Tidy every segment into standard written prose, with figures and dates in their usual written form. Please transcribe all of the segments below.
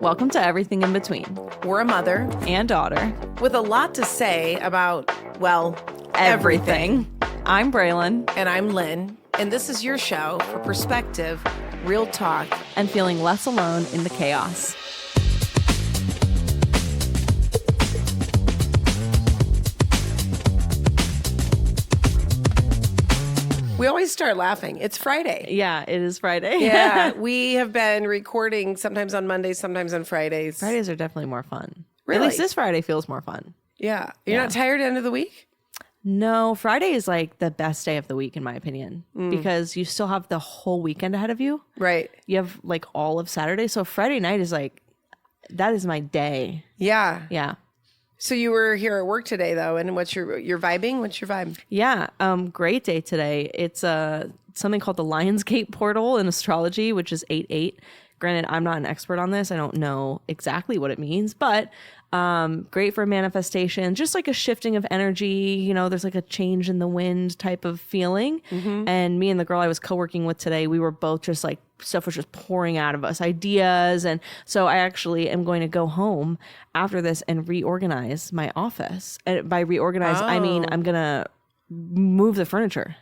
Welcome to Everything in Between. We're a mother and daughter with a lot to say about, well, everything. I'm Braelyn. And I'm Lynn. And this is your show for perspective, real talk, and feeling less alone in the chaos. We always start laughing. It's Friday. Yeah, it is Friday. Yeah, we have been recording sometimes on Mondays, sometimes on Fridays. Fridays are definitely more fun. Really? At least this Friday feels more fun. Yeah. You're not tired end of the week? No, Friday is like the best day of the week in my opinion because you still have the whole weekend ahead of you. Right. You have like all of Saturday. So Friday night is like, that is my day. Yeah. Yeah. So you were here at work today, though, and what's your vibing? What's your vibe? Yeah, great day today. It's something called the Lionsgate portal in astrology, which is 8/8. Granted, I'm not an expert on this. I don't know exactly what it means, but great for manifestation, just like a shifting of energy. You know, there's like a change in the wind type of feeling. Mm-hmm. And me and the girl I was co-working with today, we were both just like, stuff was just pouring out of us, ideas. And so I actually am going to go home after this and reorganize my office. And by reorganize, I mean I'm going to move the furniture.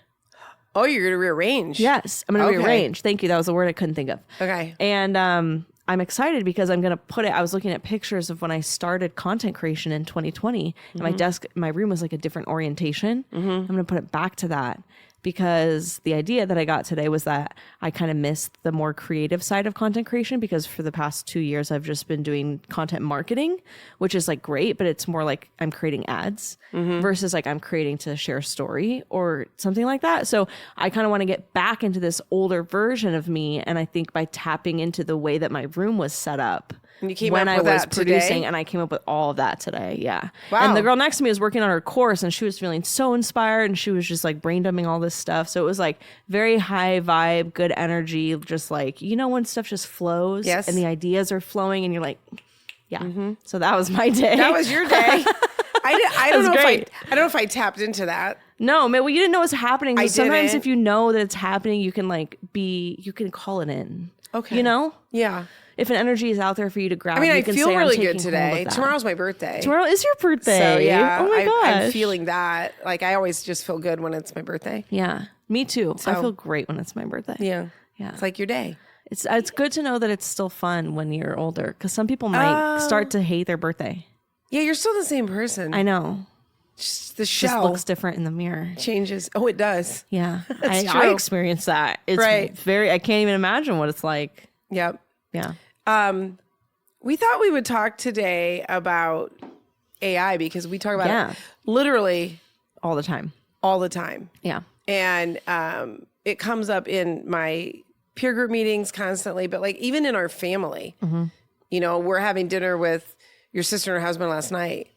Oh, you're going to rearrange? Yes, I'm going to rearrange. Thank you. That was the word I couldn't think of. Okay. And I'm excited because I'm going to put it, I was looking at pictures of when I started content creation in 2020 and my desk, my room was like a different orientation. I'm going to put it back to that because the idea that I got today was that I kind of missed the more creative side of content creation because for the past 2 years, I've just been doing content marketing, which is like great, but it's more like I'm creating ads versus like I'm creating to share a story or something like that. So I kind of want to get back into this older version of me. And I think by tapping into the way that my room was set up, and you came when up with I was that producing, today? and I came up with all of that today. Yeah. Wow. And the girl next to me was working on her course and she was feeling so inspired and she was just like brain dumping all this stuff. So it was like very high vibe, good energy, just like, you know, when stuff just flows and the ideas are flowing and you're like, yeah. So that was my day. That was your day. I don't know if I tapped into that. No, man, well, you didn't know what's happening. So sometimes didn't. if you know that it's happening, you can like you can call it in. Okay. You know? Yeah. If an energy is out there for you to grab, I mean, you I can feel say, really I'm good taking hold today. of that. Tomorrow's my birthday. Tomorrow is your birthday. So yeah, Oh my gosh. I'm feeling that. Like I always just feel good when it's my birthday. Yeah, me too. So, I feel great when it's my birthday. Yeah. Yeah. It's like your day. It's good to know that it's still fun when you're older because some people might start to hate their birthday. Yeah, you're still the same person. I know. Just the Just shell looks different in the mirror. changes. Oh, it does. Yeah. That's I true. experience that. It's Right. I can't even imagine what it's like. Yep. Yeah. We thought we would talk today about AI because we talk about it literally All the time. all the time. Yeah. And it comes up in my peer group meetings constantly, but like even in our family, you know, we're having dinner with your sister and her husband last night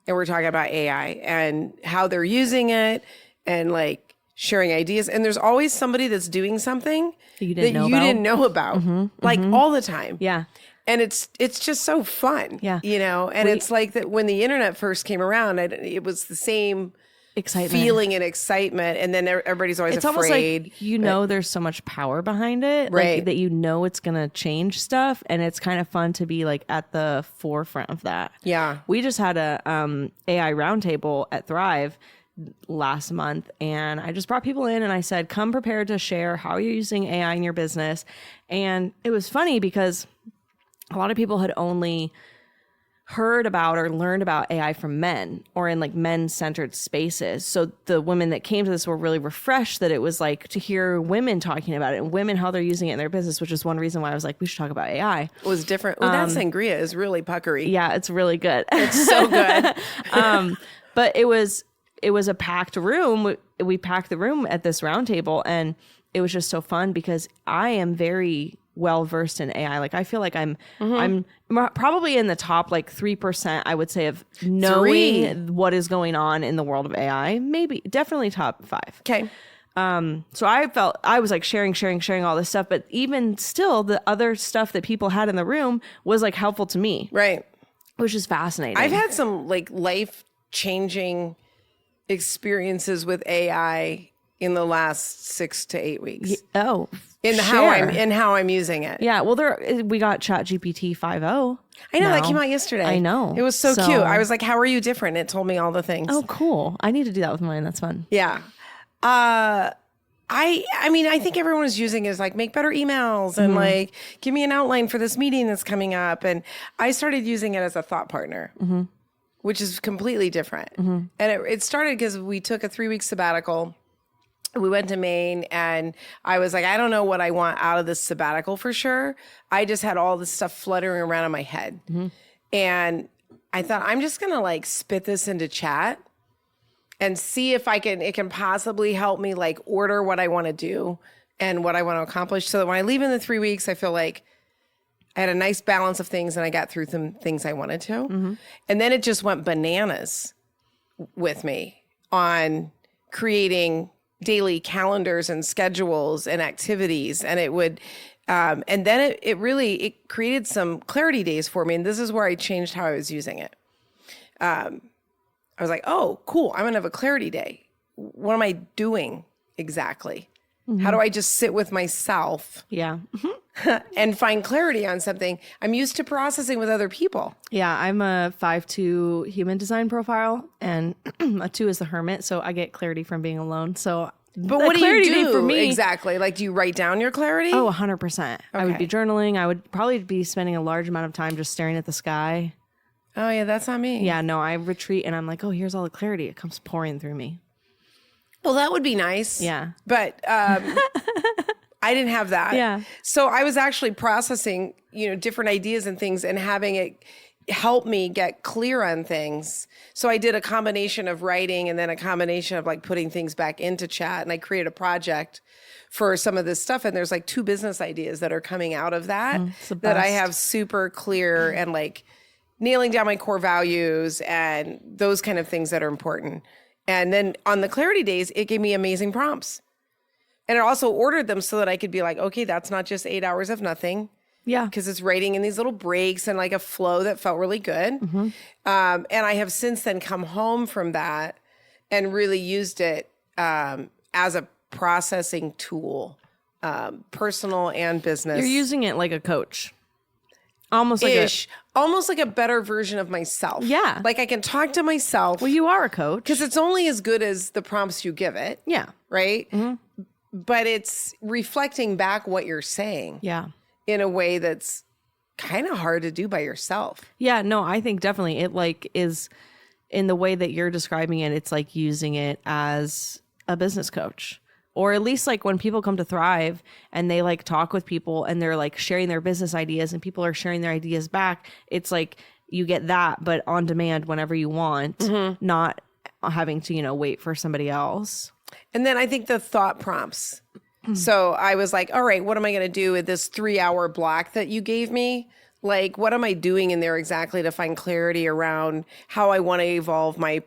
and we're talking about AI and how they're using it and like sharing ideas. And there's always somebody that's doing something that you didn't know about, like all the time. Yeah. And it's just so fun. Yeah. You know, and it's like that when the internet first came around, it was the same Excitement. feeling and excitement. And then everybody's always It's afraid. almost like, you know, there's so much power behind it. Right. Like, that you know it's going to change stuff. And it's kind of fun to be like at the forefront of that. Yeah. We just had a AI roundtable at Thrive last month. And I just brought people in and I said, come prepared to share how you're using AI in your business. And it was funny because a lot of people had only heard about or learned about AI from men or in like men-centered spaces. So the women that came to this were really refreshed that it was like to hear women talking about it and women how they're using it in their business, which is one reason why I was like, we should talk about AI. It was different. Well, that sangria is really puckery. Yeah, it's really good. It's so good. But it was a packed room. We packed the room at this roundtable and it was just so fun because I am very well versed in AI. Like I feel like I'm probably in the top like 3%, I would say, of knowing what is going on in the world of AI. Maybe definitely top 5. Okay. So I was like sharing all this stuff, but even still the other stuff that people had in the room was like helpful to me. Right. Which is fascinating. I've had some like life changing experiences with AI in the last 6 to 8 weeks. Oh, In how I'm using it. Yeah, well, we got ChatGPT 5.0. I know that came out yesterday. I know. It was so cute. I was like, "How are you different?" It told me all the things. Oh, cool. I need to do that with mine. That's fun. Yeah. I mean, I think everyone is using it as like make better emails and like give me an outline for this meeting that's coming up. And I started using it as a thought partner, which is completely different. And it started because we took a 3-week sabbatical. We went to Maine and I was like, I don't know what I want out of this sabbatical for sure. I just had all this stuff fluttering around in my head. And I thought, I'm just going to like spit this into chat and see if it can possibly help me like order what I want to do and what I want to accomplish. So that when I leave in the 3 weeks, I feel like I had a nice balance of things and I got through some things I wanted to. And then it just went bananas with me on creating daily calendars and schedules and activities. And it would, and then it created some clarity days for me. And this is where I changed how I was using it. I was like, oh, cool. I'm going to have a clarity day. What am I doing exactly? How do I just sit with myself? Yeah. And find clarity on something? I'm used to processing with other people. Yeah, I'm a 5'2" human design profile, and a 2 is the hermit, so I get clarity from being alone. So, but what do you do for me exactly? Like, do you write down your clarity? Oh, 100%. Okay. I would be journaling. I would probably be spending a large amount of time just staring at the sky. Oh yeah, that's not me. Yeah, no, I retreat and I'm like, oh, here's all the clarity. It comes pouring through me. Well, that would be nice. Yeah. But I didn't have that. Yeah. So I was actually processing, different ideas and things and having it help me get clear on things. So I did a combination of writing and then a combination of like putting things back into chat. And I created a project for some of this stuff. And there's like 2 business ideas that are coming out of that that I have super clear and like nailing down my core values and those kind of things that are important. And then on the clarity days, it gave me amazing prompts. And it also ordered them so that I could be like, okay, that's not just 8 hours of nothing. Yeah. Because it's writing in these little breaks and like a flow that felt really good. And I have since then come home from that and really used it as a processing tool, personal and business. You're using it like a coach. Almost like a better version of myself. Yeah. Like I can talk to myself. Well, you are a coach. Because it's only as good as the prompts you give it. Yeah. Right? But it's reflecting back what you're saying. Yeah. In a way that's kind of hard to do by yourself. Yeah, no, I think definitely it like is in the way that you're describing it, it's like using it as a business coach. Or at least like when people come to Thrive and they like talk with people and they're like sharing their business ideas and people are sharing their ideas back, it's like you get that, but on demand whenever you want, not having to, wait for somebody else. And then I think the thought prompts. So I was like, all right, what am I going to do with this 3-hour block that you gave me? Like, what am I doing in there exactly to find clarity around how I want to evolve my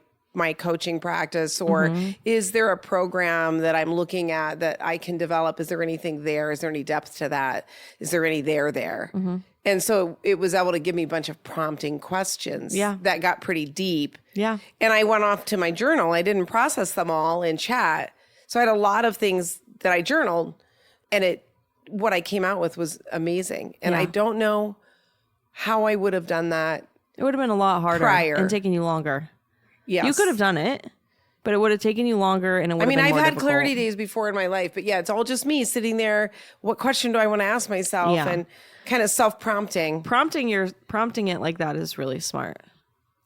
coaching practice? Or is there a program that I'm looking at that I can develop? Is there anything there? Is there any depth to that? Is there any there? And so it was able to give me a bunch of prompting questions that got pretty deep. Yeah. And I went off to my journal. I didn't process them all in chat. So I had a lot of things that I journaled, and what I came out with was amazing. And I don't know how I would have done that. It would have been a lot harder and taken you longer. Yes. You could have done it, but it would have taken you longer and it would have been more I've had difficult. clarity days before in my life, but it's all just me sitting there. What question do I want to ask myself? And kind of self-prompting. Prompting it like that is really smart.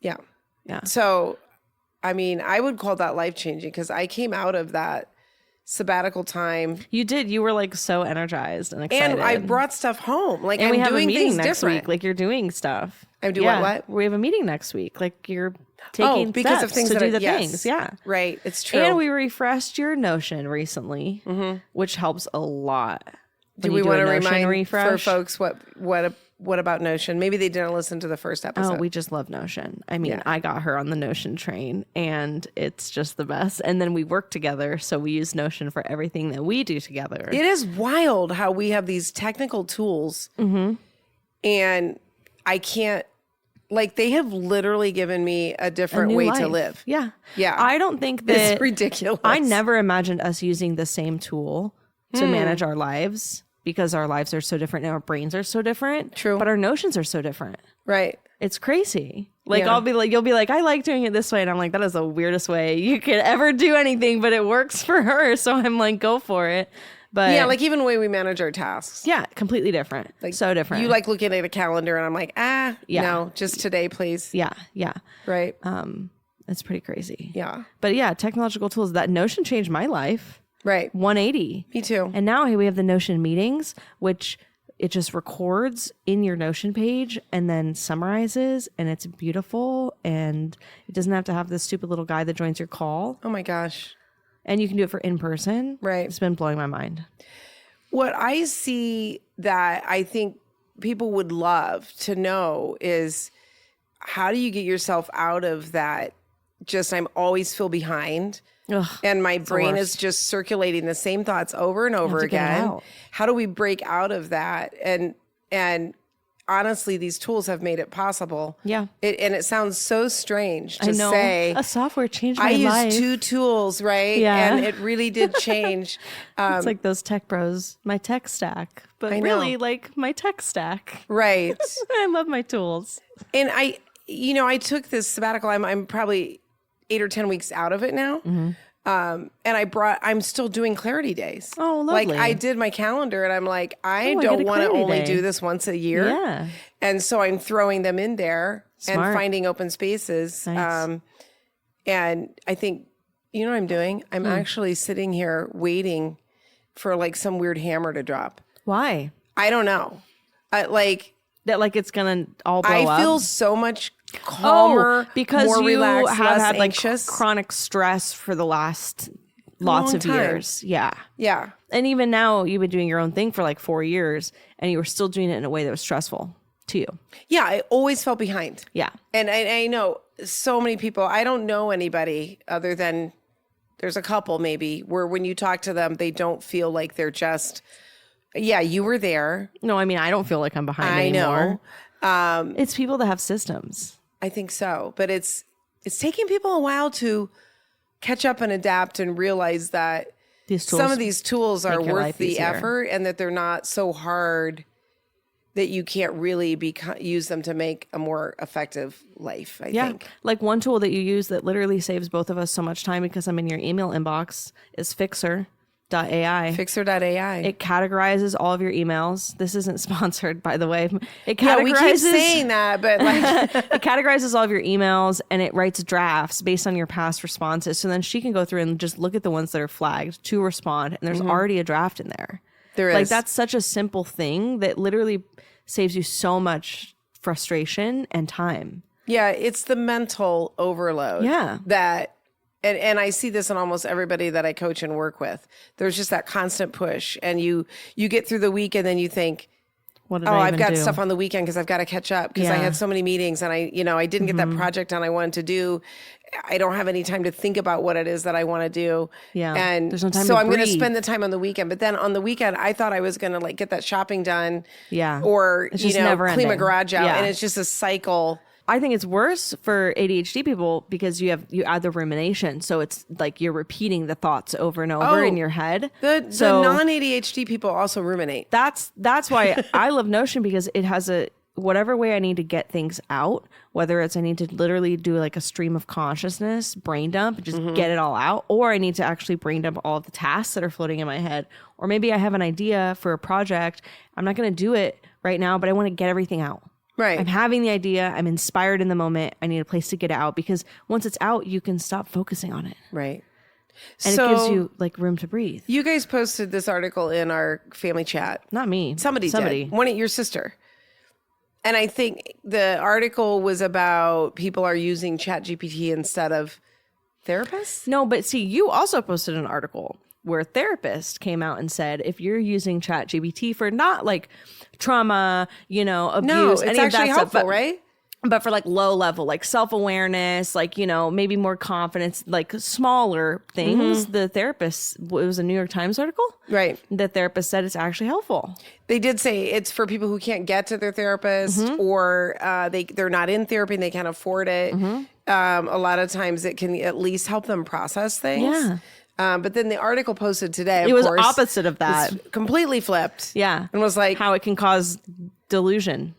Yeah. Yeah. So, I would call that life-changing because I came out of that sabbatical time. You did. You were like so energized and excited. And I brought stuff home. Like, and I'm we have doing a meeting things next different. week. Like you're doing stuff. I'm doing what? We have a meeting next week. Like you're taking because steps of things to that do the things. Yeah. Right. It's true. And we refreshed your Notion recently, which helps a lot. Do we want to remind for folks what about Notion? Maybe they didn't listen to the first episode. Oh, we just love Notion. I got her on the Notion train and it's just the best. And then we work together. So we use Notion for everything that we do together. It is wild how we have these technical tools and I can't like they have literally given me a different new way life. to live. Yeah. Yeah. I don't think that It's ridiculous. I never imagined us using the same tool to manage our lives because our lives are so different and our brains are so different. True. But our notions are so different. Right. It's crazy. Like Yeah. you'll be like, I like doing it this way. And I'm like, that is the weirdest way you could ever do anything, but it works for her. So I'm like, go for it. But Yeah, like even the way we manage our tasks. yeah, completely different. Like so different. You like looking at a calendar and I'm like, Yeah. no, just today, please. Yeah. Yeah. Right. It's pretty crazy. Yeah. But yeah, technological tools, that Notion changed my life. Right. 180. Me too. And now we have the Notion meetings, which it just records in your Notion page and then summarizes, and it's beautiful, and it doesn't have to have this stupid little guy that joins your call, Oh my gosh. and you can do it for in person. Right. It's been blowing my mind. What I see that I think people would love to know is how do you get yourself out of that? Just I'm always feel behind. Ugh, And my brain worst. is just circulating the same thoughts over and over to get it again. out. How do we break out of that? And honestly, these tools have made it possible. Yeah. And it sounds so strange to I know. say. A software changed my I life. used 2 tools, right? Yeah. And it really did change. It's like those tech bros, my tech stack, but I know. really like my tech stack. Right. I love my tools. And I took this sabbatical. I'm probably 8 or 10 weeks out of it now. Mm-hmm. And I'm still doing clarity days. Oh, Like lovely. I did my calendar and I'm like, I Oh, I don't get a want to clarity only day. do this once a year. Yeah. And so I'm throwing them in there and Smart. finding open spaces. Nice. And I think, you know what I'm doing? I'm actually sitting here waiting for like some weird hammer to drop. Why? I don't know. That like it's gonna all blow I up? feel so much calmer, because more you relaxed, have less had like anxious. chronic stress for the last lots long of time. years. Yeah. Yeah. And even now you've been doing your own thing for like 4 years and you were still doing it in a way that was stressful to you. Yeah. I always felt behind. Yeah. And I know so many people, I don't know anybody other than there's a couple maybe where when you talk to them, they don't feel like they're just, yeah, you were there. No, I mean, I don't feel like I'm behind I anymore. know. It's people that have systems. I think so. But it's taking people a while to catch up and adapt and realize that These tools. some of these tools are make your worth life the easier. effort and that they're not so hard that you can't really use them to make a more effective life, I think. Like one tool that you use that literally saves both of us so much time because I'm in your email inbox is Fixer.ai. Fixer.ai. It categorizes all of your emails. This isn't sponsored, by the way. It categorizes, Yeah, we keep saying that, but like, it categorizes all of your emails and it writes drafts based on your past responses. So then she can go through and just look at the ones that are flagged to respond. And there's already a draft in there. there is. Like that's such a simple thing that literally saves you so much frustration and time. Yeah, it's the mental overload. Yeah. That, and I see this in almost everybody that I coach and work with. There's just that constant push, and you get through the week, and then you think, What did oh, I I've even got do? stuff on the weekend because I've got to catch up because I Yeah. had so many meetings, and I didn't get that project done I wanted to do. I don't have any time to think about what it is that I want to do. Yeah. And There's no time so to I'm going to breathe. spend the time on the weekend. But then on the weekend, I thought I was going to like get that shopping done. Yeah. Or, It's just never clean my ending. garage out. Yeah. And it's just a cycle. I think it's worse for ADHD people because you add the rumination. So it's like you're repeating the thoughts over and over in your head. The So non-ADHD people also ruminate. that's why I love Notion because it has whatever way I need to get things out, whether it's I need to literally do like a stream of consciousness, brain dump, and just get it all out, or I need to actually brain dump all of the tasks that are floating in my head. Or maybe I have an idea for a project. I'm not going to do it right now, but I want to get everything out. Right. I'm having the idea. I'm inspired in the moment. I need a place to get it out because once it's out, you can stop focusing on it. Right. And it gives you like room to breathe. You guys posted this article in our family chat. Not me. Somebody did. Your sister. And I think the article was about people are using ChatGPT instead of therapists. No, but see, you also posted an article where a therapist came out and said, if you're using ChatGPT for not like trauma, abuse, No, it's any of actually that helpful, stuff, but right? But for like low level, like self-awareness, like, you know, maybe more confidence, like smaller things, the therapist, it was a New York Times article. Right. The therapist said it's actually helpful. They did say it's for people who can't get to their therapist or they're not in therapy and they can't afford it. A lot of times it can at least help them process things. Yeah. But then the article posted today, It was opposite of that. was completely flipped. Yeah. And was like, how it can cause delusion.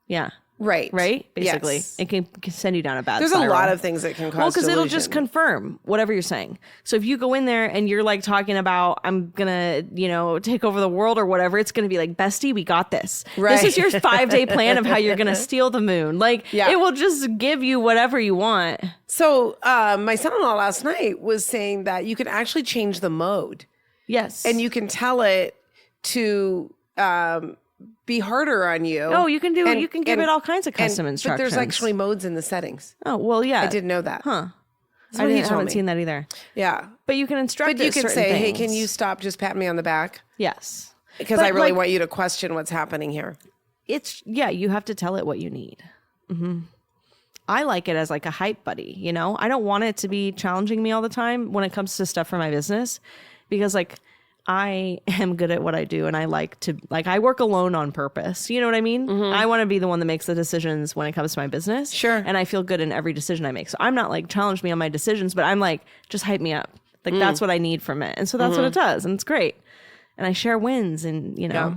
Yeah. right. Basically, Yes. it can send you down a bad There's spiral. a lot of things that can cause because it'll delusion. just confirm whatever you're saying. So if you go in there and you're like talking about, I'm gonna, you know, take over the world or whatever, it's gonna be like, bestie, we got this. Right. This is your 5-day plan of how you're gonna steal the moon. Like, Yeah. it will just give you whatever you want. So my son-in-law last night was saying that you can actually change the mode Yes. and you can tell it to be harder on you. Oh, you can do it. You can give it all kinds of custom But instructions. there's actually modes in the settings. Oh, well, yeah. I didn't know that. Huh. That's I what he haven't told me. seen that either. Yeah. But you can instruct But you it can certain say, hey, things. can you stop just patting me on the back? Yes. Because But, I really like, want you to question what's happening here. it's, yeah, you have to tell it what you need. I like it as like a hype buddy, you know? I don't want it to be challenging me all the time when it comes to stuff for my business, because like I am good at what I do and I like to, like, I work alone on purpose. You know what I mean? I want to be the one that makes the decisions when it comes to my business. Sure. And I feel good in every decision I make. So I'm not like, challenge me on my decisions, but I'm like, just hype me up. Like that's what I need from it. And so that's what it does. And it's great. And I share wins and, you know,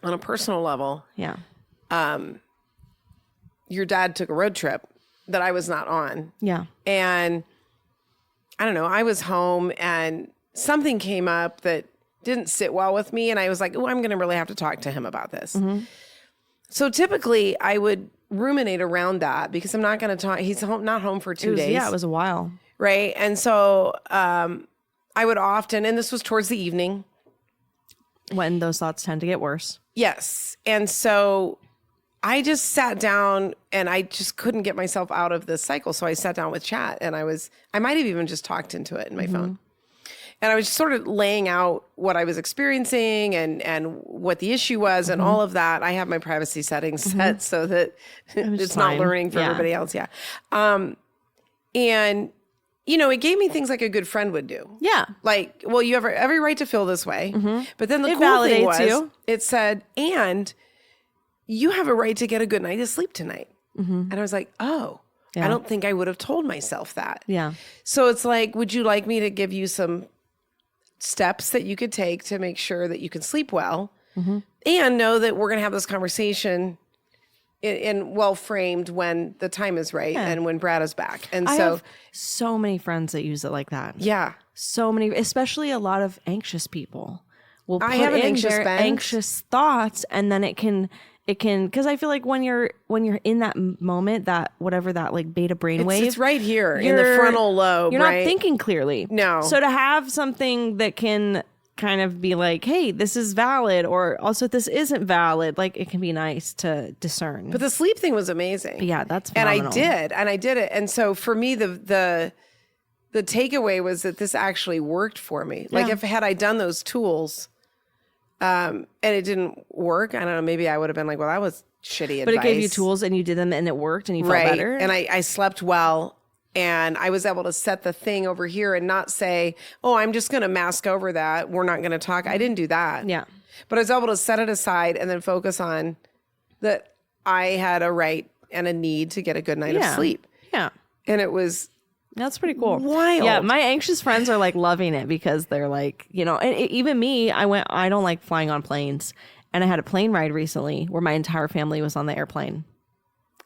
On a personal level, yeah. your dad took a road trip that I was not on. Yeah. And I don't know, I was home and something came up that didn't sit well with me. And I was like, oh, I'm going to really have to talk to him about this. So typically I would ruminate around that because I'm not going to talk. He's not home for 2 days. Yeah, it was a while. Right. And so I would often, and this was towards the evening. When those thoughts tend to get worse. Yes. And so I just sat down and I just couldn't get myself out of this cycle. So I sat down with chat and I might have even just talked into it in my phone. And I was sort of laying out what I was experiencing and what the issue was and all of that. I have my privacy settings set so that it's not fine. learning for Yeah. everybody else. Yeah. And, you know, it gave me things like a good friend would do. Yeah. Like, well, you have every right to feel this way. But then the It cool thing validates was, you. it said, and you have a right to get a good night of sleep tonight. And I was like, oh, I Yeah. don't think I would have told myself that. Yeah. So it's like, would you like me to give you some steps that you could take to make sure that you can sleep well and know that we're going to have this conversation in well framed when the time is right and when Brad is back. And I so, have so many friends that use it like that. yeah. So many, especially a lot of anxious people will put I have an in anxious their bent. anxious thoughts, and then it can, because I feel like when you're in that moment, that whatever that like beta brainwave, It's right here in the you're- frontal lobe, You're right? not thinking clearly. No. So to have something that can kind of be like, hey, this is valid, or also this isn't valid, like it can be nice to discern. But the sleep thing was amazing. Yeah, that's and phenomenal. I did it. And so for me, the takeaway was that this actually worked for me. Like Yeah. if had I done those tools, and it didn't work, I don't know, maybe I would have been like, well, that was shitty But advice. it gave you tools and you did them and it worked and you felt right? better. And I slept well. And I was able to set the thing over here and not say, oh, I'm just going to mask over that. We're not going to talk. I didn't do that. Yeah. But I was able to set it aside and then focus on that I had a right and a need to get a good night of sleep. Yeah. And it was That's pretty cool. wild. Yeah, my anxious friends are like loving it because they're like, you know, and even me, I don't like flying on planes. And I had a plane ride recently where my entire family was on the airplane.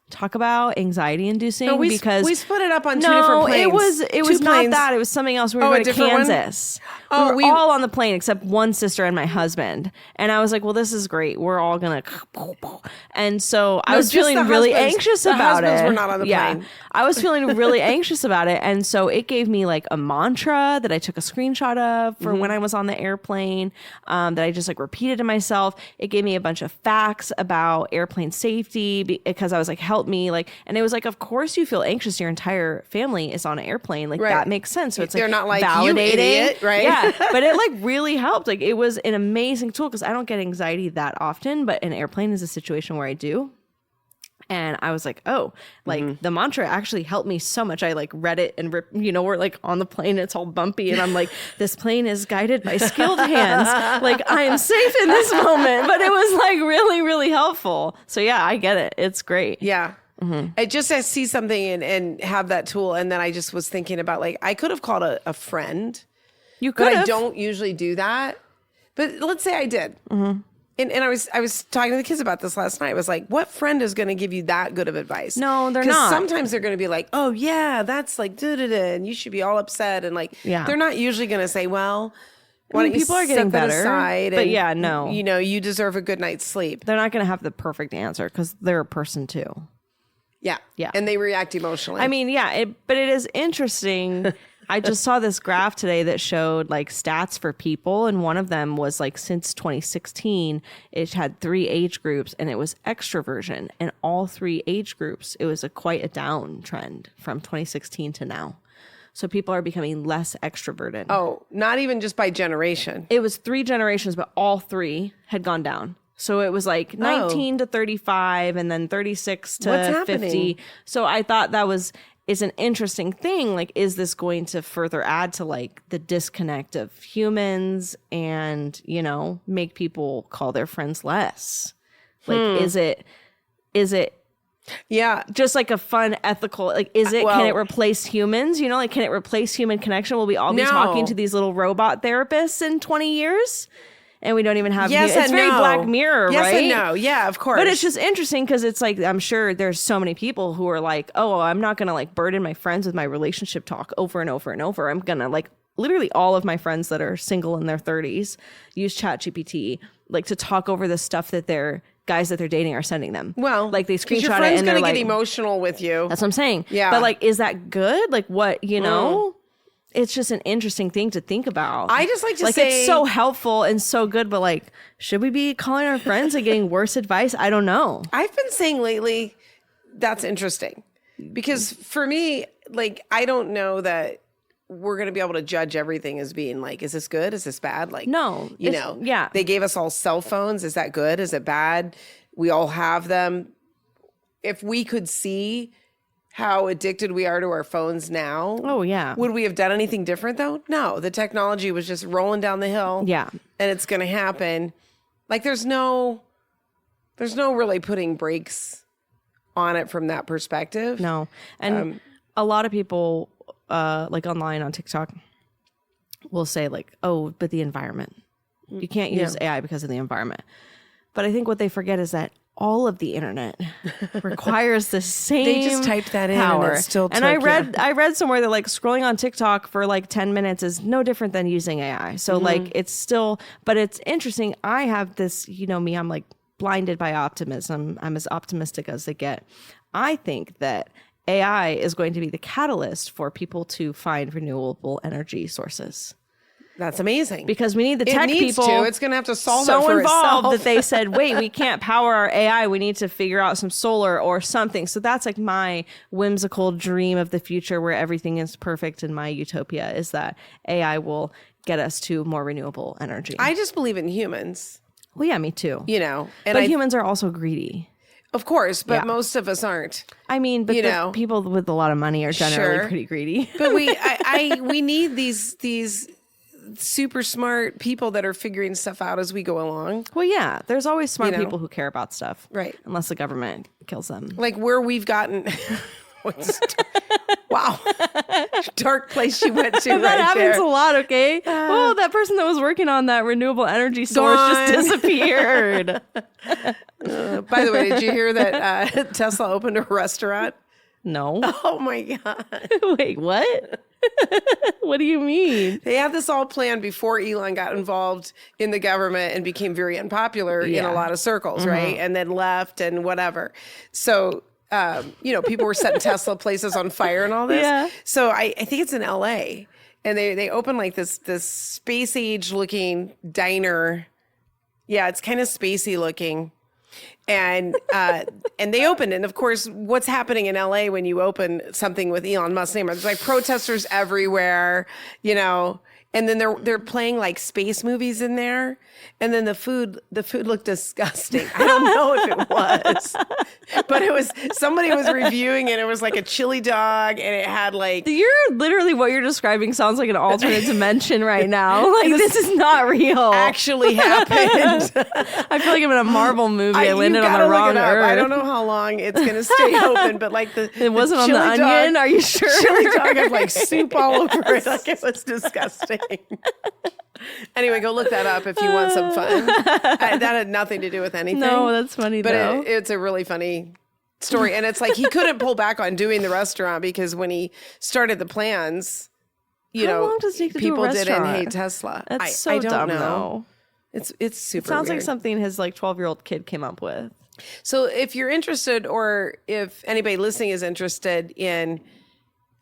Talk about anxiety inducing because we split it up on two different planes. it was not that. It was something else. We were going to Kansas. Oh, we were all on the plane except one sister and my husband. And I was like, well, this is great. We're all going to. And so I was feeling really anxious about it. The husbands were not on the plane. I was feeling really anxious about it. And so it gave me like a mantra that I took a screenshot of for when I was on the airplane, that I just like repeated to myself. It gave me a bunch of facts about airplane safety because I was like, help me. Like, and it was like, of course you feel anxious. Your entire family is on an airplane. Like that makes sense. So it's like, they're not like, validating. you idiot, right? Yeah. But it like really helped. Like it was an amazing tool because I don't get anxiety that often, but an airplane is a situation where I do. And I was like, oh, like the mantra actually helped me so much. I like read it and, we're like on the plane, it's all bumpy. And I'm like, this plane is guided by skilled hands. Like I am safe in this moment. But it was like really, really helpful. So yeah, I get it. It's great. Yeah. I see something and have that tool. And then I just was thinking about like, I could have called a friend. You could But have. I don't usually do that. But let's say I did. And I was talking to the kids about this last night. I was like, what friend is going to give you that good of advice? No, they're not. Because sometimes they're going to be like, oh, yeah, that's like da-da-da, and you should be all upset. And like, they're not usually going to say, well, why don't people you are getting set that better. aside? But and, yeah, no. You know, you deserve a good night's sleep. They're not going to have the perfect answer because they're a person too. Yeah. Yeah. And they react emotionally. I mean, yeah, but it is interesting. I just saw this graph today that showed like stats for people. And one of them was like since 2016, it had 3 age groups and it was extroversion. And all 3 age groups, it was quite a down trend from 2016 to now. So people are becoming less extroverted. Oh, not even just by generation. It was 3 generations, but all 3 had gone down. So it was like 19 to 35 and then 36 to What's 50. happening? So I thought that is an interesting thing. Like, is this going to further add to like the disconnect of humans and, make people call their friends less? Like, is it Yeah. just like a fun ethical, like, can it replace humans? Can it replace human connection? Will we all be talking to these little robot therapists in 20 years? And we don't even have, it's very Black Mirror, right? Yes and no. Yeah, of course. But it's just interesting because it's like, I'm sure there's so many people who are like, oh, I'm not going to like burden my friends with my relationship talk over and over and over. I'm going to like literally all of my friends that are single in their 30s use ChatGPT like to talk over the stuff that their guys that they're dating are sending them. Well, like they screenshot your it friend's and they're gonna like, get emotional with you. that's what I'm saying. Yeah. But like, is that good? Like what, It's just an interesting thing to think about. I just like to like say, it's so helpful and so good, but like, should we be calling our friends and getting worse advice? I don't know. I've been saying lately, that's interesting. Because for me, like, I don't know that we're going to be able to judge everything as being like, is this good? Is this bad? Like, No. Yeah. They gave us all cell phones. Is that good? Is it bad? We all have them. If we could see how addicted we are to our phones now. Oh, yeah. Would we have done anything different though? No, the technology was just rolling down the hill. Yeah. And it's going to happen. Like there's no really putting brakes on it from that perspective. No. And a lot of people like online on TikTok will say like, oh, but the environment. You can't use AI because of the environment. But I think what they forget is that all of the internet requires the same They just typed that in power. and it still took, and I read somewhere that like scrolling on TikTok for like 10 minutes is no different than using AI. So like it's still, but it's interesting. I have this, me, I'm like blinded by optimism. I'm as optimistic as they get. I think that AI is going to be the catalyst for people to find renewable energy sources. That's amazing. Because we need the tech people. It's going to have to solve so it for involved itself. that they said, wait, we can't power our AI. We need to figure out some solar or something. So that's like my whimsical dream of the future where everything is perfect in my utopia is that AI will get us to more renewable energy. I just believe in humans. Well, yeah, me too. And but humans are also greedy. Of course, but most of us aren't. I mean, but the people with a lot of money are generally pretty greedy. But we need these super smart people that are figuring stuff out as we go along. Well, yeah, there's always smart people who care about stuff. Right. Unless the government kills them. Like where we've gotten... Wow. Dark place you went to right that happens there. a lot, okay? That person that was working on that renewable energy source just disappeared. By the way, did you hear that Tesla opened a restaurant? No. Oh my God. Wait, what? What do you mean? They had this all planned before Elon got involved in the government and became very unpopular in a lot of circles, right? And then left and whatever. So, people were setting Tesla places on fire and all this. Yeah. So I think it's in LA. And they opened like this space age looking diner. Yeah, it's kind of spacey looking. And they opened it. And of course, what's happening in LA when you open something with Elon Musk's name? There's like protesters everywhere, and then they're playing like space movies in there. And then the food looked disgusting. I don't know if it was, But somebody was reviewing it. It was like a chili dog, and it had like. What you're describing sounds like an alternate dimension right now. Like this is not real. Actually happened. I feel like I'm in a Marvel movie. I landed on the wrong earth. I don't know how long it's going to stay open, but like it wasn't on the Onion. Are you sure? Chili dog had like soup all over it. Like it was disgusting. Anyway, go look that up if you want some fun. That had nothing to do with anything. No, that's funny though. But it's a really funny story. And it's like he couldn't pull back on doing the restaurant because when he started the plans, how long does it take to people do a didn't restaurant? hate Tesla. That's so I don't dumb, know. though. It's super It sounds weird. like something his like 12-year-old kid came up with. So if you're interested, or if anybody listening is interested in,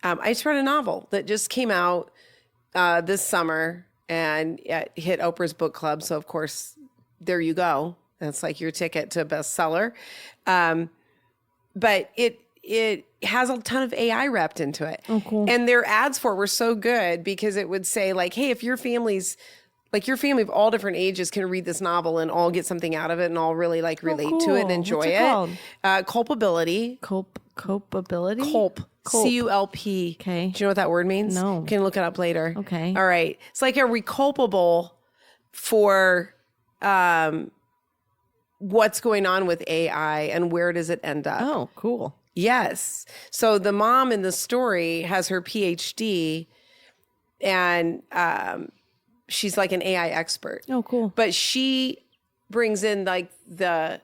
I just read a novel that just came out this summer and it hit Oprah's book club. So of course, there you go. That's like your ticket to a bestseller. But it has a ton of AI wrapped into it. Oh, cool. And their ads for it were so good because it would say like, hey, if your family of all different ages can read this novel and all get something out of it and all really like relate to it and enjoy What's it it. called? Culpability. Culpability? Culp. C-U-L-P. Okay. Do you know what that word means? No. You can look it up later. Okay. All right. It's like, are we culpable for what's going on with AI and where does it end up? Oh, cool. Yes. So the mom in the story has her PhD and she's like an AI expert. Oh, cool. But she brings in like the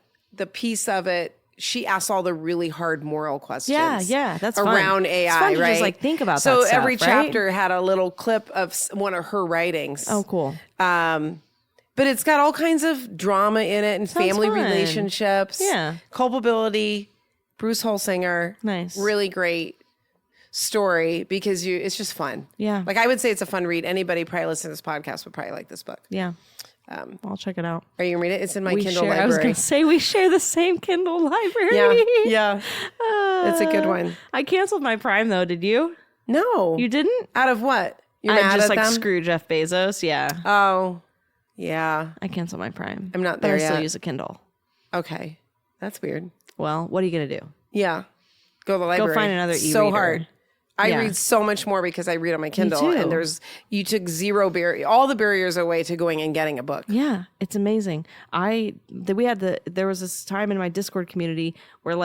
piece of it. She asks all the really hard moral questions. Yeah, that's around fun. AI, it's fun to right? just like think about so that stuff, every right? chapter had a little clip of one of her writings. Oh, cool. But it's got all kinds of drama in it and Sounds family fun. relationships. Yeah. Culpability. Bruce Holsinger. Nice. Really great story because it's just fun. Yeah. Like I would say it's a fun read. Anybody probably listening to this podcast would probably like this book. Yeah. I'll check it out. Are you gonna read it? It's in my Kindle library. I was going to say we share the same Kindle library. Yeah. It's a good one. I canceled my Prime though. Did you? No. You didn't? Out of what? You're I mad just at like them? screw Jeff Bezos. Yeah. Oh, yeah. I canceled my Prime. I'm not but there I still yet. use a Kindle. Okay. That's weird. Well, what are you going to do? Yeah. Go to the library. Go find another It's e-reader. so hard. I Yeah. read so much more because I read on my Kindle. too. And you took all the barriers away to going and getting a book. Yeah, it's amazing. There was this time in my Discord community where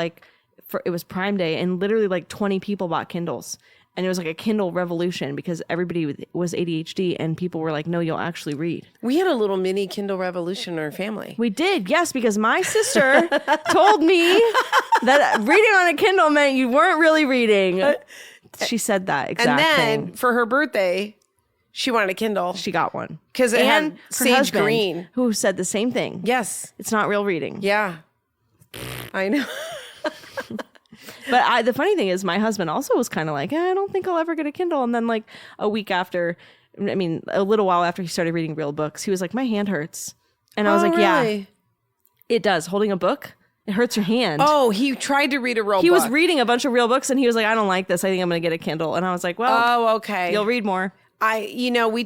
it was Prime Day and literally like 20 people bought Kindles. And it was like a Kindle revolution because everybody was ADHD and people were like, no, you'll actually read. We had a little mini Kindle revolution in our family. We did, yes, because my sister told me that reading on a Kindle meant you weren't really reading. She said that exact And thing. then for her birthday, she wanted a Kindle. She got one. Because it And had her sage husband, green. who said the same thing. Yes. It's not real reading. Yeah. I know. But the funny thing is, my husband also was kind of like, I don't think I'll ever get a Kindle. And then like a little while after he started reading real books, he was like, my hand hurts. And I was like, really? yeah, it does. Holding a book, it hurts your hand. Oh, he tried to read a real book. He was reading a bunch of real books and he was like, I don't like this. I think I'm going to get a Kindle. And I was like, well, Oh, okay. you'll read more. We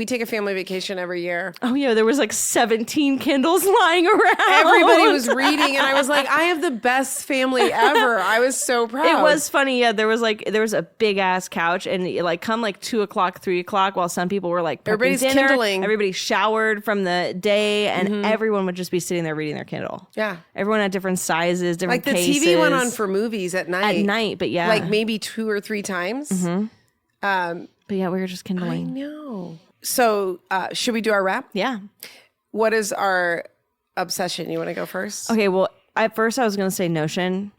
take a family vacation every year. Oh yeah, there was like 17 Kindles lying around. Everybody was reading, and I was like, I have the best family ever. I was so proud. It was funny. Yeah, there was a big ass couch, and it, like come like 2:00, 3:00, while some people were like prepping Everybody's dinner. Kindling. Everybody showered from the day, and everyone would just be sitting there reading their Kindle. Yeah. Everyone had different sizes, different Like the cases. TV went on for movies at night. at night, but yeah, Like maybe 2 or 3 times. but yeah, we were just I kindling. know. So should we do our wrap? Yeah. What is our obsession? You want to go first? Okay. Well, at first I was gonna say Notion,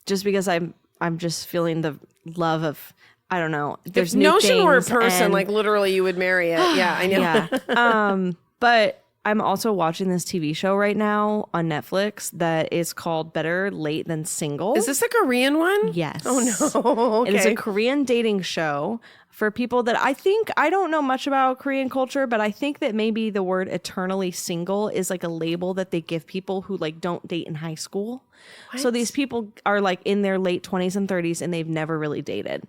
just because I'm just feeling the love of. I don't know. There's If new Notion were a things person, and- like literally you would marry it. Yeah, I know. Yeah. But I'm also watching this TV show right now on Netflix that is called Better Late Than Single. Is this a Korean one? Yes. Oh no. Okay. It is a Korean dating show for people that I don't know much about Korean culture, but I think that maybe the word eternally single is like a label that they give people who like don't date in high school. So these people are like in their late 20s and 30s and they've never really dated.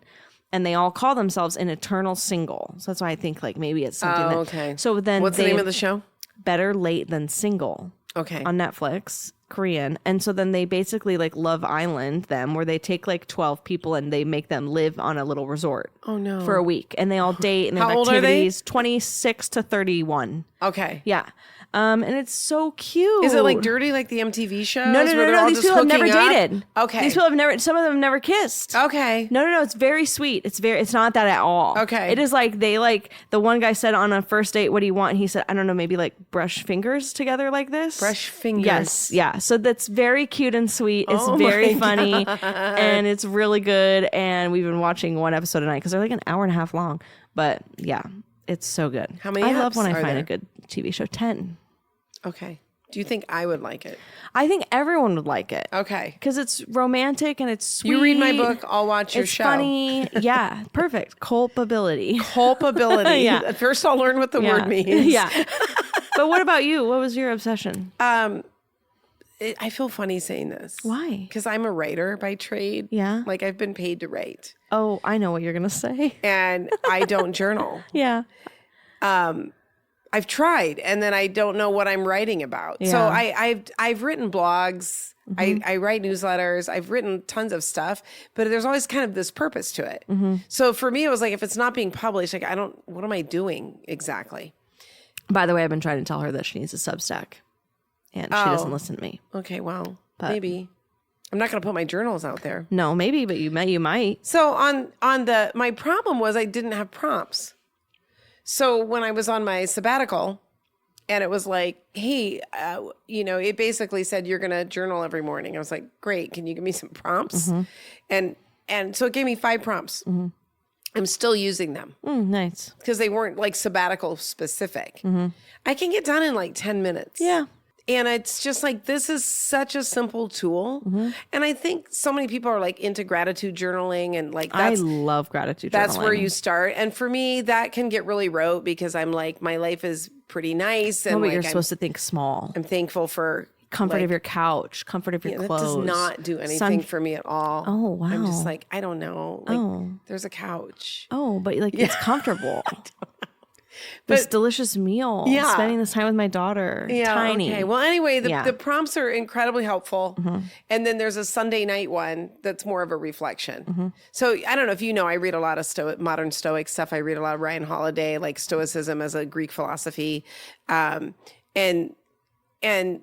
And they all call themselves an eternal single. So that's why I think like maybe it's something okay. So then What's the name of the show? Better Late Than Single. Okay. on Netflix, Korean. And so then they basically like Love Island them, where they take like 12 people and they make them live on a little resort. Oh no. For a week, and they all date and they How have old are they? activities. 26 to 31. Okay. Yeah. And it's so cute. Is it like dirty, like the MTV shows? No. where they're all These just people have never hooking up? dated. Okay. These people have never. Some of them have never kissed. Okay. No. It's very sweet. It's not that at all. Okay. It is like they like the one guy said on a first date, "What do you want?" And he said, "I don't know, maybe like brush fingers together like this." Brush fingers. Yes. Yeah. So that's very cute and sweet. It's Oh very my funny, God. and it's really good. And we've been watching one episode a night because they're like an hour and a half long. But yeah, it's so good. How many I love when I apps are find there? a good TV show. 10. Okay. Do you think I would like it? I think everyone would like it. Okay. Because it's romantic and it's sweet. You read my book, I'll watch your It's show. funny. Yeah, perfect. Culpability. Culpability. Yeah. First, I'll learn what the Yeah. word means. Yeah. But what about you? What was your obsession? I feel funny saying this. Why? Because I'm a writer by trade. Yeah. Like I've been paid to write. Oh, I know what you're going to say. And I don't journal. Yeah. I've tried, and then I don't know what I'm writing about. So Yeah. I've written blogs. I write newsletters. I've written tons of stuff, but there's always kind of this purpose to it. So for me, it was like, if it's not being published, like what am I doing exactly? By the way, I've been trying to tell her that she needs a Substack, and she doesn't listen to me. Okay, well, maybe I'm not going to put my journals out there. No, maybe, but you might. So my problem was I didn't have prompts. So when I was on my sabbatical, and it was like, hey, it basically said you're going to journal every morning. I was like, great. Can you give me some prompts? And so it gave me 5 prompts. I'm still using them Nice. because they weren't like sabbatical specific. I can get done in like 10 minutes. Yeah. And it's just like, this is such a simple tool. And I think so many people are like into gratitude journaling, and like I love gratitude journaling. that's where you start. And for me, that can get really rote because I'm like, my life is pretty nice. And but like, you're supposed to think small. I'm thankful for Comfort of your couch, comfort of your that clothes. does not do anything for me at all. Oh, wow. I'm just like, I don't know. Like, there's a couch. Oh, but like it's comfortable. This delicious meal. Yeah. Spending this time with my daughter. Yeah. Tiny. Okay. Well, anyway, the prompts are incredibly helpful. And then there's a Sunday night one that's more of a reflection. So I don't know if you know, I read a lot of modern Stoic stuff. I read a lot of Ryan Holiday, like Stoicism as a Greek philosophy. And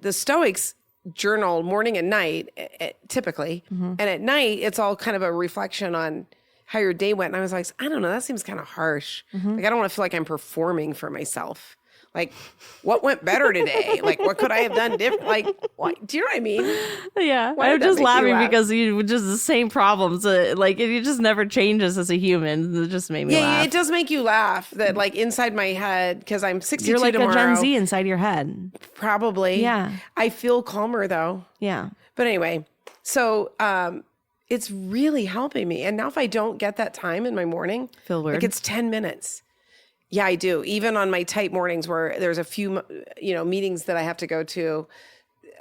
the Stoics journal morning and night, typically. And at night, it's all kind of a reflection on how your day went. And I was like, I don't know, that seems kind of harsh. Like, I don't want to feel like I'm performing for myself. Like, what went better today? Like, what could I have done different? Like, what? Do you know what I mean? Yeah. Why I'm did that just make you laughing laugh? because you just the same problems. Like it just never changes as a human. It just made me Yeah, laugh. it does make you laugh that, like, inside my head, because I'm 62 You're like tomorrow. a Gen Z inside your head. Probably. Yeah. I feel calmer, though. Yeah. But anyway, so it's really helping me. And now if I don't get that time in my morning, Feel weird? like it's 10 minutes. Yeah, I do. Even on my tight mornings where there's a few, meetings that I have to go to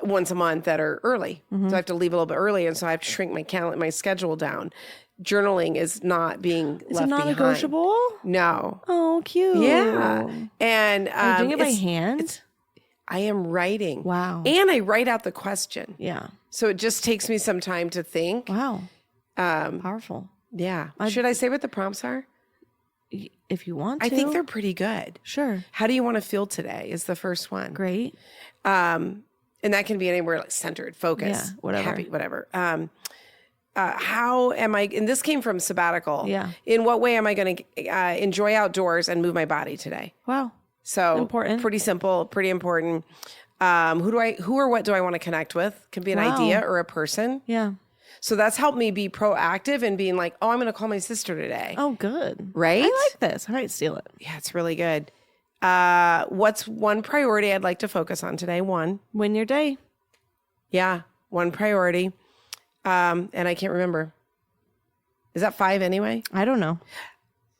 once a month that are early. So I have to leave a little bit early. And so I have to shrink my schedule down. Journaling is not being Is left it not behind. negotiable? No. Oh, cute. Yeah. And Are you doing it by hand? I am writing. Wow. And I write out the question. Yeah. So it just takes me some time to think. Wow. Powerful. Yeah. Should I say what the prompts are? If you want to. I think they're pretty good. Sure. How do you want to feel today is the first one. Great. And that can be anywhere, like centered, focused, Yeah, whatever. happy, whatever. How am I, and this came from sabbatical. Yeah. In what way am I going to enjoy outdoors and move my body today? Wow. So Important. pretty simple, pretty important. Who or what do I want to connect with? Can be an Wow. idea or a person. Yeah. So that's helped me be proactive and being like, oh, I'm going to call my sister today. Oh, good. Right? I like this. I might steal it. Yeah, it's really good. What's one priority I'd like to focus on today? One. Win your day. Yeah, one priority. And I can't remember. Is that 5 anyway? I don't know.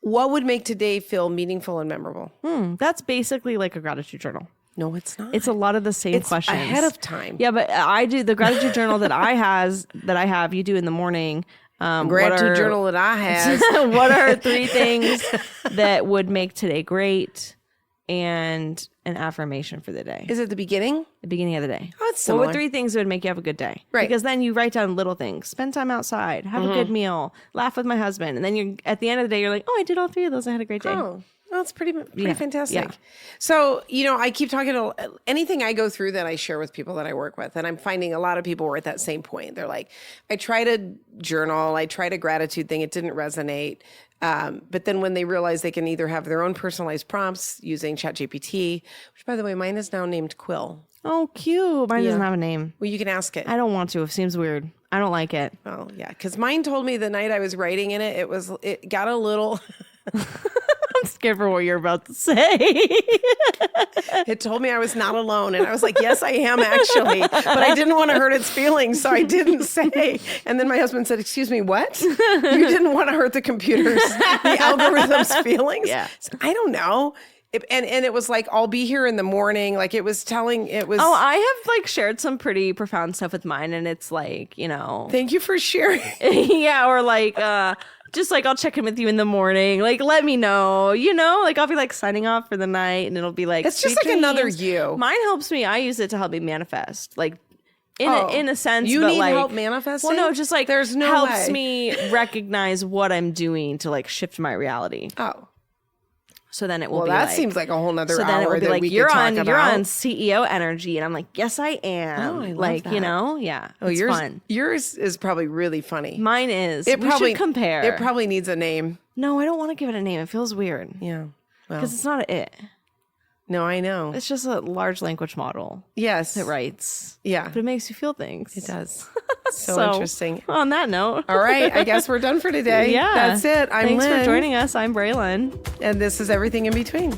What would make today feel meaningful and memorable? That's basically like a gratitude journal. No, it's not. It's a lot of the same It's questions. ahead of time. Yeah, but I do the gratitude journal that I have, you do in the morning. Gratitude journal that I have. What are 3 things that would make today great? and an affirmation for the day. Is it the beginning? The beginning of the day. Oh, it's What similar. were 3 things that would make you have a good day? Right. Because then you write down little things. Spend time outside. Have a good meal. Laugh with my husband. And then you're at the end of the day, you're like, oh, I did all 3 of those. I had a great day. Oh, well, that's pretty fantastic. Yeah. So, I keep talking to anything I go through that I share with people that I work with. And I'm finding a lot of people were at that same point. They're like, I tried a journal. I tried a gratitude thing. It didn't resonate. But then when they realize they can either have their own personalized prompts using ChatGPT, which by the way, mine is now named Quill. Oh, cute. Mine doesn't have a name. Well, you can ask it. I don't want to. It seems weird. I don't like it. Oh, yeah. Because mine told me the night I was writing in it, it got a little... I'm scared for what you're about to say. It told me I was not alone. And I was like, yes, I am actually. But I didn't want to hurt its feelings, so I didn't say. And then my husband said, excuse me, what? You didn't want to hurt the the algorithm's feelings? Yeah. So, I don't know. And it was like, I'll be here in the morning. Like it was. Oh, I have shared some pretty profound stuff with mine. And it's like, Thank you for sharing. yeah. Or just I'll check in with you in the morning. Let me know, I'll be signing off for the night and it'll be it's just sweet another dreams. you. Mine helps me. I use it to help me manifest. In a sense, you but need help manifesting? Well, no, just there's no helps way. me recognize what I'm doing to shift my reality. Oh. So then it will Well, be that seems like a whole nother so hour then it will be that we you're could on talk about. you're on CEO energy, and I'm like, yes, I am. Oh, I love that. Yeah. Oh, it's yours, fun. yours is probably really funny. Mine is. We should compare. It probably needs a name. No, I don't want to give it a name. It feels weird Yeah. Well, because it's not it. no, I know. It's just a large language model Yes. that writes. Yeah. But it makes you feel things. It does. So interesting. On that note. All right. I guess we're done for today. Yeah. That's it. I'm Thanks Lynn. for joining us. I'm Braelyn. And this is Everything in Between.